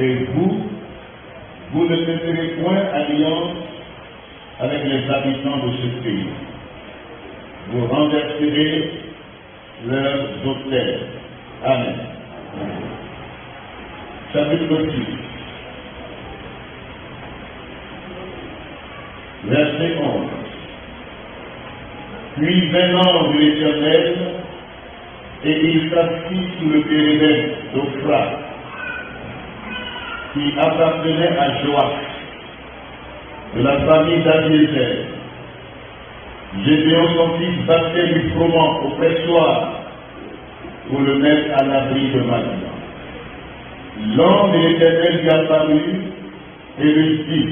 Et vous ne ferez point alliance avec les habitants de ce pays. Vous renverserez leurs autels. Amen. Chapitre 6. Verset 11. Puis vint l'ange de l'Éternel, et il s'assit sous le périmètre d'Ophrate, qui appartenait à Joach, de la famille d'Abiézer. Gédéon son fils battait du froment au pressoir pour le mettre à l'abri de Madian. L'ange de l'Éternel lui apparut et lui dit: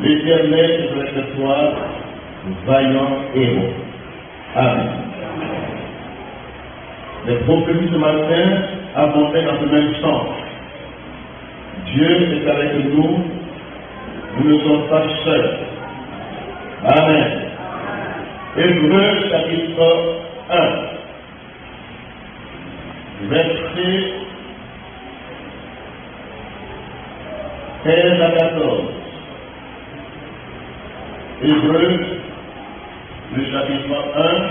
l'Éternel est avec toi, vaillant héros. Amen. Les prophéties ce matin abondaient dans ce même sens. Dieu est avec nous, nous ne sommes pas seuls. Amen. Hébreux chapitre 1, verset 13 à 14. Hébreux, le chapitre 1,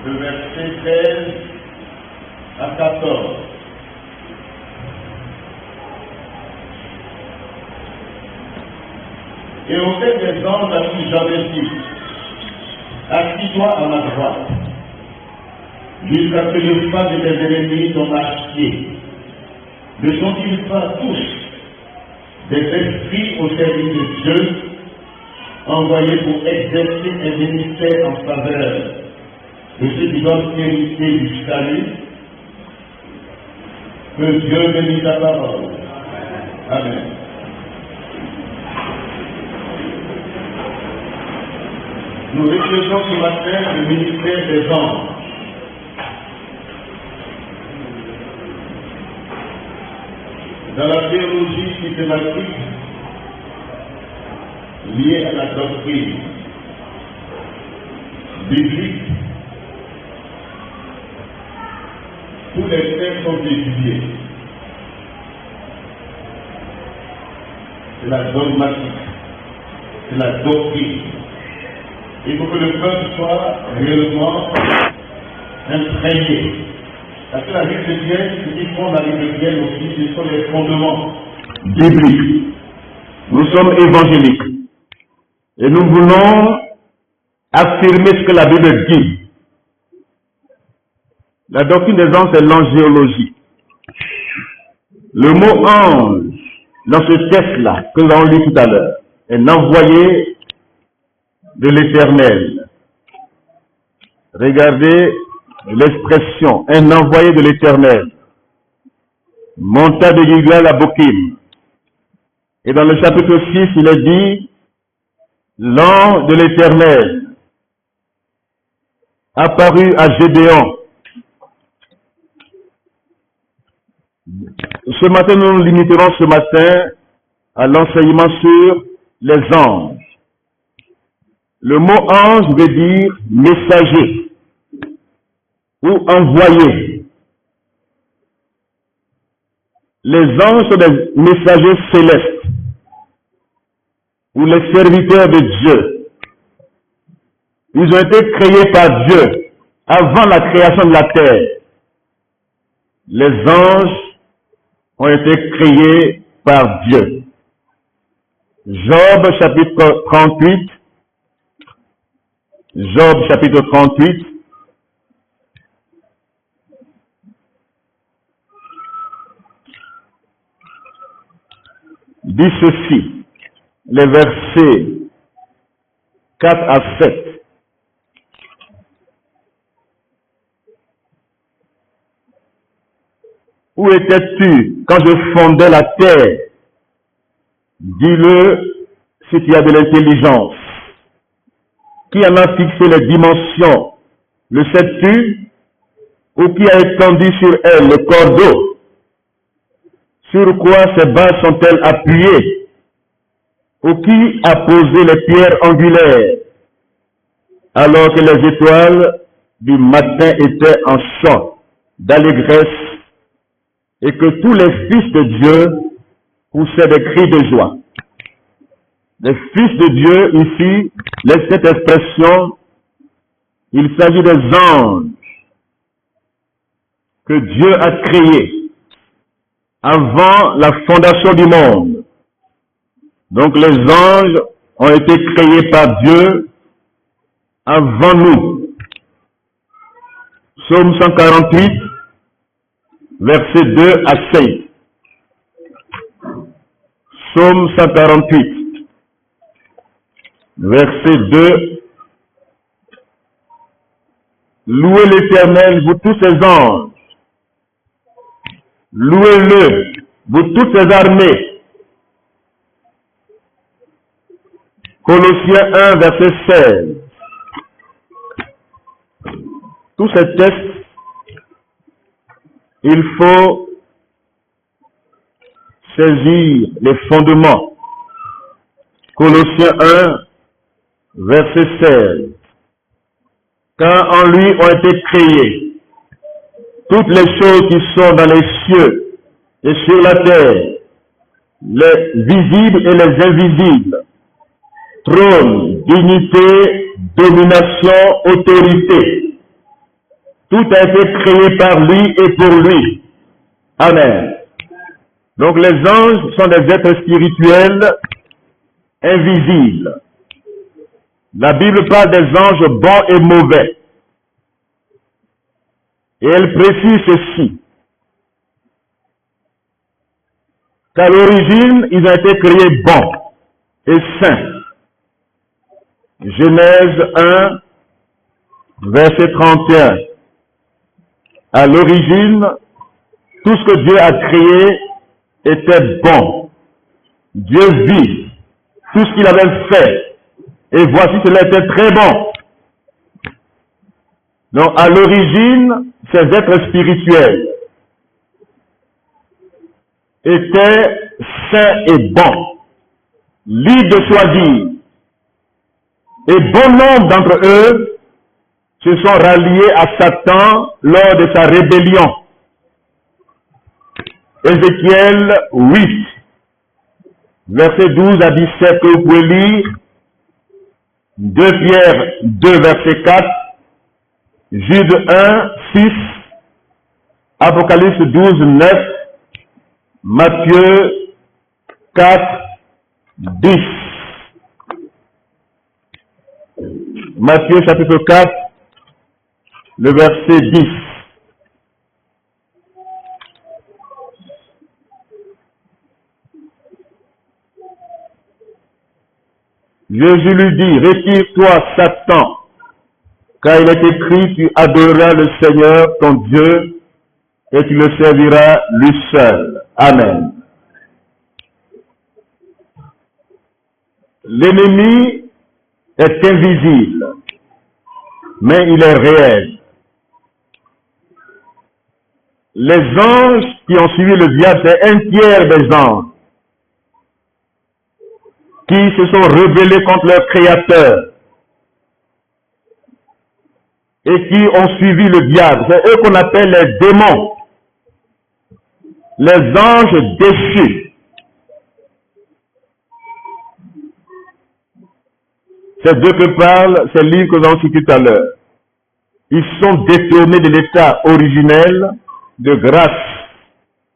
le verset 13 à 14. Et auprès des anges à qui j'avais dit: assis-toi à ma droite, jusqu'à ce que je fasse de tes ennemis ton marche-pied. Ne sont-ils pas tous des esprits au service de Dieu, envoyés pour exercer un ministère en faveur de ceux qui doivent hériter du salut? Que Dieu bénisse ta parole. Amen. Nous réfléchissons ce matin le ministère des anges. Dans la théologie systématique liée à la doctrine biblique, tous les textes sont étudiés. C'est la dogmatique, c'est la doctrine. Il faut que le peuple soit réellement imprégné. Parce que la vie chrétienne, ce qui fonde la vie chrétienne aussi, ce sont les fondements bibliques. Nous sommes évangéliques. Et nous voulons affirmer ce que la Bible dit. La doctrine des anges, c'est l'angéologie. Le mot ange, dans ce texte-là, que nous avons lu tout à l'heure, est l'envoyé de l'Éternel. Regardez l'expression, un envoyé de l'Éternel. Monta de Gilgal à Bokim. Et dans le chapitre 6, il est dit, l'ange de l'Éternel apparut à Gédéon. Ce matin, nous nous limiterons ce matin à l'enseignement sur les anges. Le mot ange veut dire messager ou envoyé. Les anges sont des messagers célestes ou les serviteurs de Dieu. Ils ont été créés par Dieu avant la création de la terre. Les anges ont été créés par Dieu. Job chapitre 38. Job chapitre 38. Dit ceci, les versets 4 à 7. Où étais-tu quand je fondais la terre? Dis-le si tu as de l'intelligence. Qui en a fixé les dimensions? Le sais-tu? Ou qui a étendu sur elle le cordeau? Sur quoi ces bases sont-elles appuyées? Ou qui a posé les pierres angulaires? Alors que les étoiles du matin étaient en chant d'allégresse et que tous les fils de Dieu poussaient des cris de joie. Les fils de Dieu, ici, cette expression, il s'agit des anges que Dieu a créés avant la fondation du monde. Donc les anges ont été créés par Dieu avant nous. Psaume 148, versets 2 à 5. Psaume 148, verset 2. Louez l'Éternel, vous tous ses anges. Louez-le, vous toutes ses armées. Colossiens 1, verset 16. Tous ces textes, il faut saisir les fondements. Colossiens 1, verset 16. Car en lui ont été créées toutes les choses qui sont dans les cieux et sur la terre, les visibles et les invisibles, trône, dignité, domination, autorité. Tout a été créé par lui et pour lui. Amen. Donc les anges sont des êtres spirituels invisibles. La Bible parle des anges bons et mauvais. Et elle précise ceci. Qu'à l'origine, ils ont été créés bons et saints. Genèse 1, verset 31. À l'origine, tout ce que Dieu a créé était bon. Dieu vit tout ce qu'il avait fait. Et voici, cela était très bon. Donc, à l'origine, ces êtres spirituels étaient saints et bons, libres de choisir. Et bon nombre d'entre eux se sont ralliés à Satan lors de sa rébellion. Ézéchiel 8, verset 12 à 17, que vous pouvez lire, 2 Pierre 2, verset 4, Jude 1, 6, Apocalypse 12, 9, Matthieu 4, 10. Matthieu chapitre 4, le verset 10. Jésus lui dit, retire-toi, Satan, car il est écrit, tu adoreras le Seigneur, ton Dieu, et tu le serviras lui seul. Amen. L'ennemi est invisible, mais il est réel. Les anges qui ont suivi le diable, c'est un tiers des anges qui se sont rebellés contre leur Créateur et qui ont suivi le diable. C'est eux qu'on appelle les démons, les anges déchus. C'est d'eux que parlent ces livres que nous avons cités tout à l'heure. Ils sont détournés de l'état originel de grâce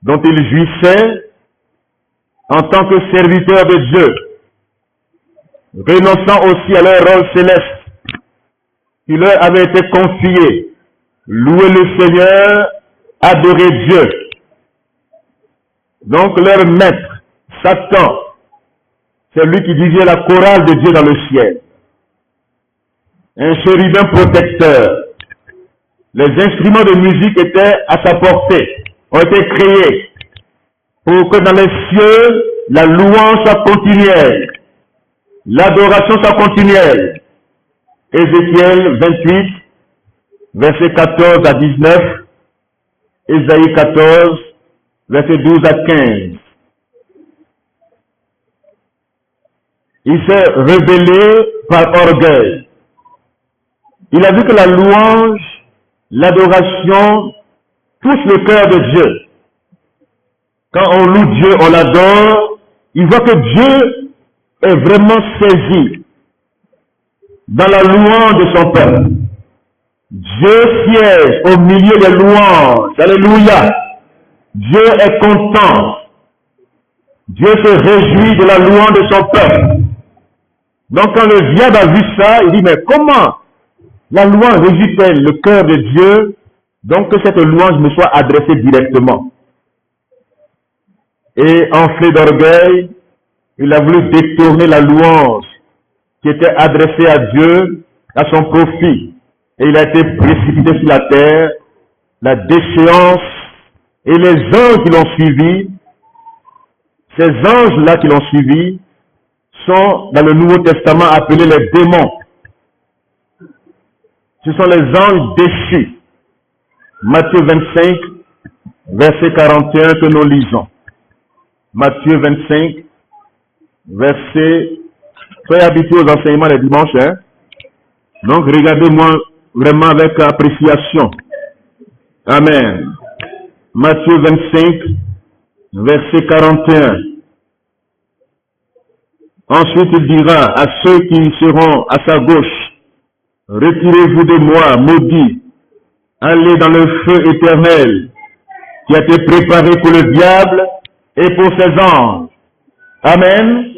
dont ils jouissaient en tant que serviteurs de Dieu, renonçant aussi à leur rôle céleste qui leur avait été confié. Louer le Seigneur, adorer Dieu. Donc leur maître, Satan, c'est lui qui dirigeait la chorale de Dieu dans le ciel. Un chérubin protecteur. Les instruments de musique étaient à sa portée, ont été créés pour que dans les cieux, la louange soit continuelle, l'adoration soit continuelle. Ézéchiel 28, versets 14 à 19, Ésaïe 14, versets 12 à 15. Il s'est rebellé par orgueil. Il a vu que la louange, l'adoration touche le cœur de Dieu. quand on loue Dieu, on l'adore, il voit que Dieu est vraiment saisi dans la louange de son peuple. Dieu siège au milieu des louanges. Alléluia. Dieu est content. Dieu se réjouit de la louange de son peuple. Donc quand le diable a vu ça, il dit, mais comment la louange réjouit-elle le cœur de Dieu? Donc que cette louange me soit adressée directement. Et enflé d'orgueil, il a voulu détourner la louange qui était adressée à Dieu à son profit. Et il a été précipité sur la terre. La déchéance et les anges qui l'ont suivi, ces anges-là qui l'ont suivi, sont dans le Nouveau Testament appelés les démons. Ce sont les anges déchus. Matthieu 25, verset 41 que nous lisons. Matthieu 25, verset... Soyez habitués aux enseignements les dimanches, hein? Donc regardez-moi vraiment avec appréciation. Amen. Matthieu 25, verset 41. Ensuite il dira à ceux qui seront à sa gauche, retirez-vous de moi, maudits, allez dans le feu éternel qui a été préparé pour le diable et pour ses anges. Amen.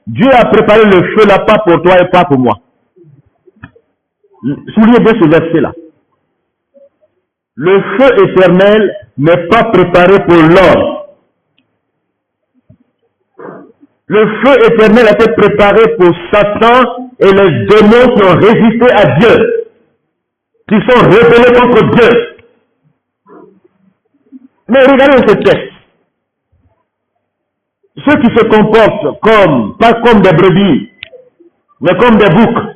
Dieu a préparé le feu là, pas pour toi et pas pour moi. Soulignez bien ce verset-là. Le feu éternel n'est pas préparé pour l'homme. Le feu éternel a été préparé pour Satan et les démons qui ont résisté à Dieu, qui sont rebellés contre Dieu. Mais regardez ce texte. Ceux qui se comportent comme, pas comme des brebis, mais comme des boucs.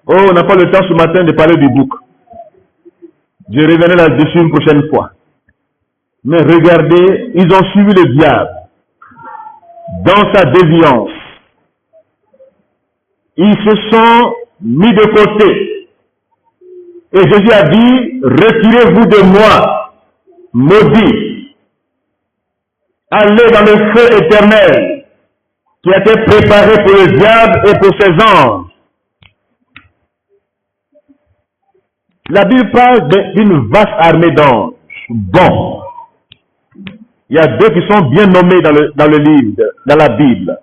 Oh, on n'a pas le temps ce matin de parler du bouc. Je reviendrai là-dessus une prochaine fois. Mais regardez, ils ont suivi le diable dans sa déviance. Ils se sont mis de côté. Et Jésus a dit, retirez-vous de moi, maudits. Allez dans le feu éternel qui a été préparé pour le diable et pour ses anges. La Bible parle d'une vaste armée d'anges. Bon. Il y a deux qui sont bien nommés dans le livre, dans la Bible.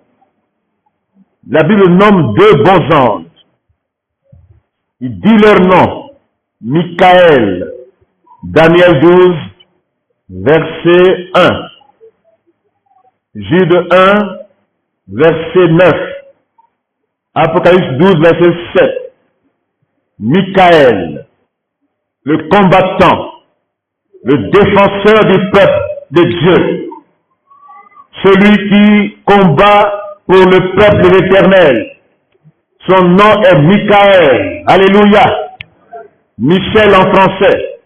La Bible nomme deux bons anges. Il dit leur nom. Michael, Daniel 12, verset 1. Jude 1, verset 9. Apocalypse 12, verset 7. Michael, le combattant, le défenseur du peuple de Dieu, celui qui combat pour le peuple de l'Éternel. Son nom est Michael. Alléluia. Michel en français.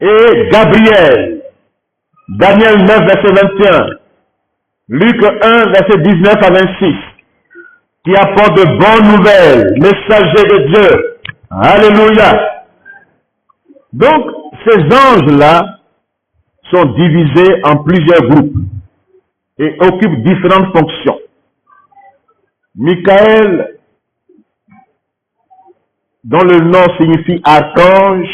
Et Gabriel. Daniel 9, verset 21. Luc 1, verset 19 à 26. Qui apporte de bonnes nouvelles. Messager de Dieu. Alléluia. Donc, ces anges-là sont divisés en plusieurs groupes et occupent différentes fonctions. Michael, dont le nom signifie archange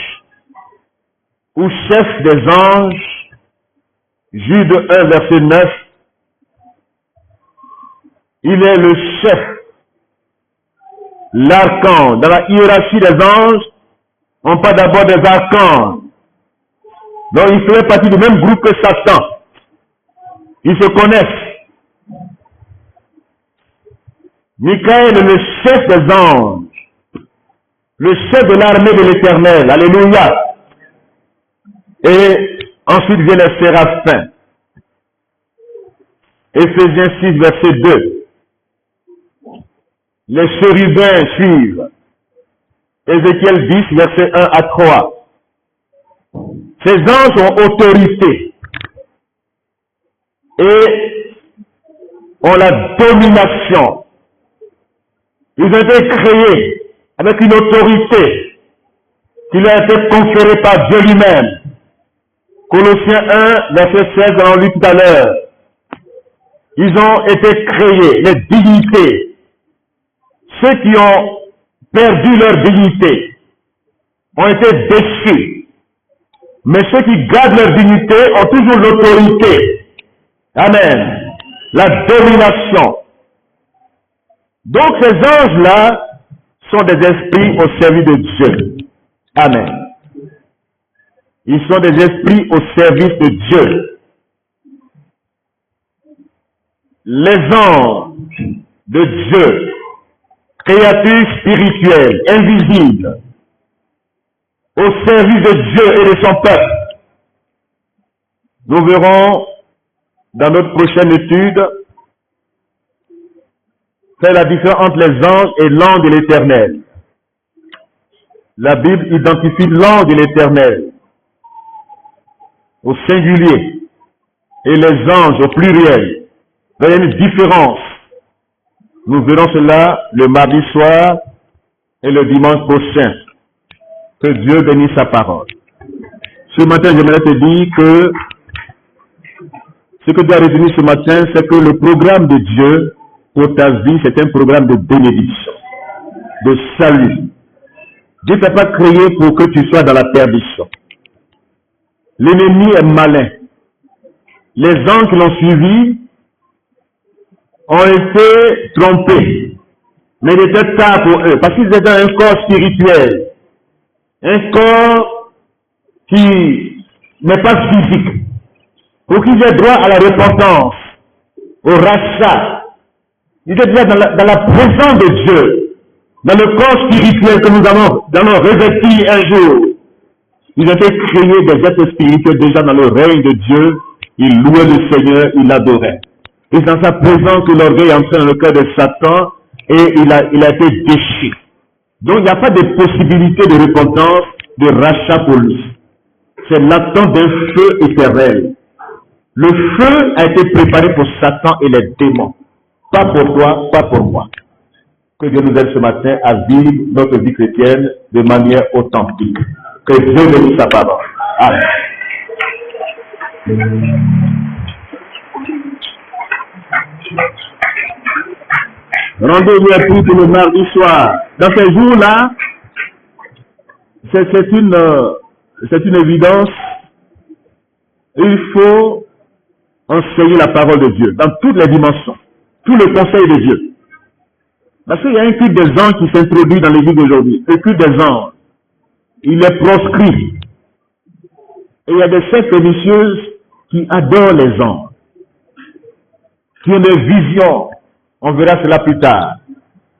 ou chef des anges, Jude 1, verset 9, il est le chef, l'archange. Dans la hiérarchie des anges, on parle d'abord des archanges. Donc il fait partie du même groupe que Satan. Ils se connaissent. Michael est le chef des anges, le chef de l'armée de l'Éternel. Alléluia. Et ensuite viennent les séraphins. Éphésiens 6, verset 2. Les chérubins suivent. Ézéchiel 10, verset 1 à 3. Ces anges ont autorité et ont la domination. Ils ont été créés avec une autorité qui leur a été conférée par Dieu lui-même. Colossiens 1, verset 16, on l'a lu tout à l'heure. Ils ont été créés, les dignités. Ceux qui ont perdu leur dignité ont été déchus. Mais ceux qui gardent leur dignité ont toujours l'autorité. Amen. La domination. Donc ces anges-là sont des esprits au service de Dieu. Amen. Ils sont des esprits au service de Dieu. Les anges de Dieu, créatures spirituelles, invisibles, au service de Dieu et de son peuple. Nous verrons dans notre prochaine étude faire la différence entre les anges et l'ange de l'Éternel. La Bible identifie l'ange de l'Éternel au singulier et les anges au pluriel. Il y a une différence. Nous verrons cela le mardi soir et le dimanche prochain. Que Dieu bénisse sa parole. Ce matin, j'aimerais te dire que ce que tu as retenu ce matin, c'est que le programme de Dieu pour ta vie, c'est un programme de bénédiction, de salut. Dieu ne t'a pas créé pour que tu sois dans la perdition. L'ennemi est malin. Les gens qui l'ont suivi ont été trompés. Mais il était tard pour eux, parce qu'ils étaient dans un corps spirituel. Un corps qui n'est pas physique. Pour qu'ils aient droit à la repentance, au rachat. Ils étaient déjà dans la présence de Dieu, dans le corps spirituel que nous allons revêtir un jour. Ils ont été créés des êtres spirituels déjà dans le règne de Dieu. Ils louaient le Seigneur, ils l'adoraient. Et c'est dans sa présence que l'orgueil est entré dans le cœur de Satan et il a été déchu. Donc il n'y a pas de possibilité de repentance, de rachat pour lui. C'est l'attente d'un feu éternel. Le feu a été préparé pour Satan et les démons. Pas pour toi, pas pour moi. Que Dieu nous aide ce matin à vivre notre vie chrétienne de manière authentique. Que Dieu bénisse sa parole. Amen. Rendez-vous est pris pour le mardi soir. Dans ces jours-là, c'est une évidence. Il faut enseigner la parole de Dieu dans toutes les dimensions, tout le conseil de Dieu. Parce qu'il y a un culte des anges qui s'introduit dans l'église d'aujourd'hui. Le culte des anges, il est proscrit. Et il y a des sectes religieuses qui adorent les anges, qui ont des visions. On verra cela plus tard.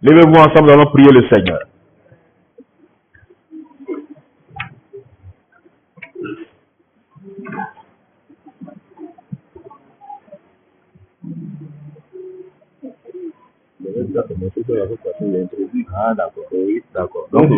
Levez-vous ensemble, nous allons prier le Seigneur. Ah, d'accord. Oui, d'accord. Donc,